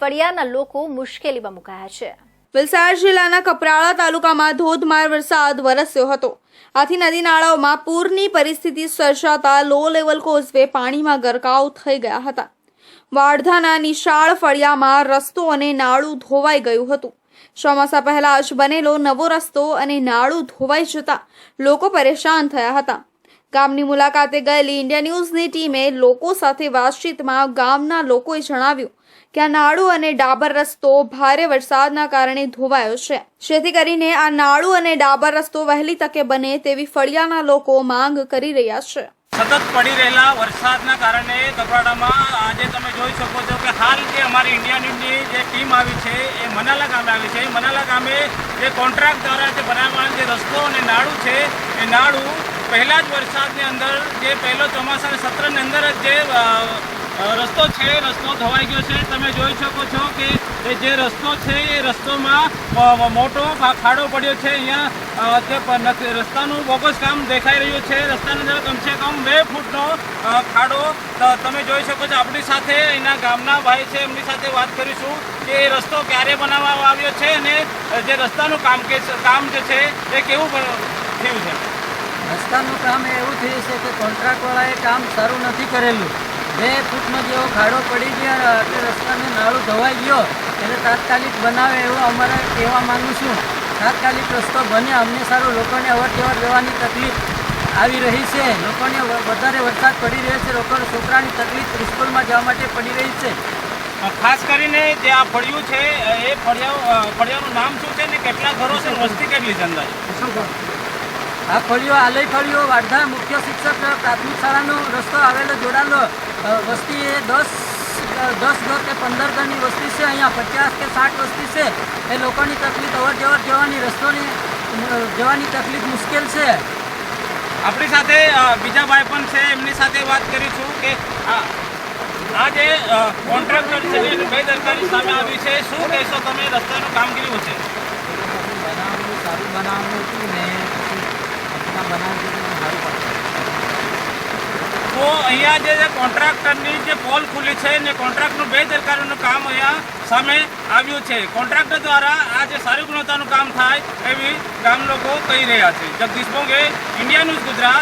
ફળિયાના લોકો મુશ્કેલીમાં મુકાયા છે। વલસાડ જિલ્લાના કપરાળા તાલુકામાં ધોધમાર વરસાદ વરસ્યો હતો। આથી નદી નાળાઓમાં પૂરની પરિસ્થિતિ સર્જાતા લો લેવલ કોઝવે પાણીમાં ગરકાવ થઈ ગયા હતા। વાડધાના નિશાળ ફળિયામાં રસ્તો અને નાળું ધોવાઈ ગયું હતું। ચોમાસા પહેલા જ બનેલો નવો રસ્તો અને નાળું ધોવાઈ જતા લોકો પરેશાન થયા હતા। ગામની મુલાકાતે ગયેલી ઇન્ડિયા ન્યૂઝની ટીમે લોકો સાથે વાતચીતમાં ગામના લોકોએ જણાવ્યું કે આ નાળું અને ડાબર રસ્તો ભારે વરસાદના કારણે ધોવાયો છે, જેથી કરીને આ નાળું અને ડાબર રસ્તો વહેલી તકે બને તેવી ફળિયાના લોકો માંગ કરી રહ્યા છે। સતત પડી રહેલા વરસાદના કારણે કપરાડામાં આજે તમે જોઈ શકો છો કે હાલ જે અમારી ઇન્ડિયા ન્યૂઝની જે ટીમ આવી છે એ મનાલા ગામે આવી છે। મનાલા ગામે જે કોન્ટ્રાક્ટ દ્વારા જે બનાવવાનો જે રસ્તો અને નાળું છે એ નાળું પહેલા જ વરસાદની અંદર જે પહેલો ચોમાસાના સત્રની અંદર જ જે રસ્તો છે રસ્તો ધોવાઈ ગયો છે। તમે જોઈ શકો છો કે જે રસ્તો છે એ રસ્તોમાં મોટો ખાડો પડ્યો છે। અહીંયા જે રસ્તાનું બોગસ કામ દેખાઈ રહ્યું છે। રસ્તાની અંદર કમસે કમ 2 ફૂટનો ખાડો તમે જોઈ શકો છો। આપણી સાથે અહીંના ગામના ભાઈ છે, એમની સાથે વાત કરીશું કે એ રસ્તો ક્યારે બનાવવામાં આવ્યો છે અને જે રસ્તાનું કામ જે છે એ કેવું થયું છે। રસ્તાનું કામ એવું થયું છે કે કોન્ટ્રાક્ટવાળાએ કામ સારું નથી કરેલું। 2 ફૂટનો જેવો ખાડો પડી ગયો એટલે રસ્તાને નાળું ધોવાઈ ગયો એટલે તાત્કાલિક બનાવે એવું અમારે કહેવા માંગુ છું। તાત્કાલિક રસ્તો બને અમને સારું, લોકોને અવર જવર જવાની તકલીફ આવી રહી છે। લોકોને વધારે વરસાદ પડી રહ્યો છે, લોકોને છોકરાની તકલીફ સ્કૂલમાં જવા માટે પડી રહી છે। ખાસ કરીને જે આ ફળિયું છે એ ફળિયાનું નામ શું છે ને કેટલા ઘરો છે, વસ્તી કેટલી છે અંદાજે? આ ફળિયો આલય ફળિયો વાડધા મુખ્ય શિક્ષક પ્રાથમિક શાળાનો રસ્તો આવેલો જોડાયેલો વસ્તી એ 10 ઘર કે 15 ઘરની વસ્તી છે। અહીંયા 50 કે 60 વસ્તી છે। એ લોકોની તકલીફ અવર જવર જવાની રસ્તોની જવાની તકલીફ મુશ્કેલ છે। આપણી સાથે બીજા ભાઈ પણ છે, એમની સાથે વાત કરીશું કે આ જે કોન્ટ્રાક્ટર છે એની બેદરકારી સામે આવી છે। શું કહેશો તમે, રસ્તાનું કામ કેવું છે? બનાવવાનું સારું બનાવવાનું હતું ને બનાવવાનું સારું પડશે। તો અહીંયા જે કોન્ટ્રાક્ટરની જે પોલ ખુલી છે ને કોન્ટ્રાક્ટનું બેદરકારીનું કામ અહીંયા સામે આવ્યું છે। કોન્ટ્રાક્ટર દ્વારા આ જે સારી ગુણવત્તાનું કામ થાય એવી ગામ લોકો કહી રહ્યા છે। Jagdish Bonge, India news Gujarat.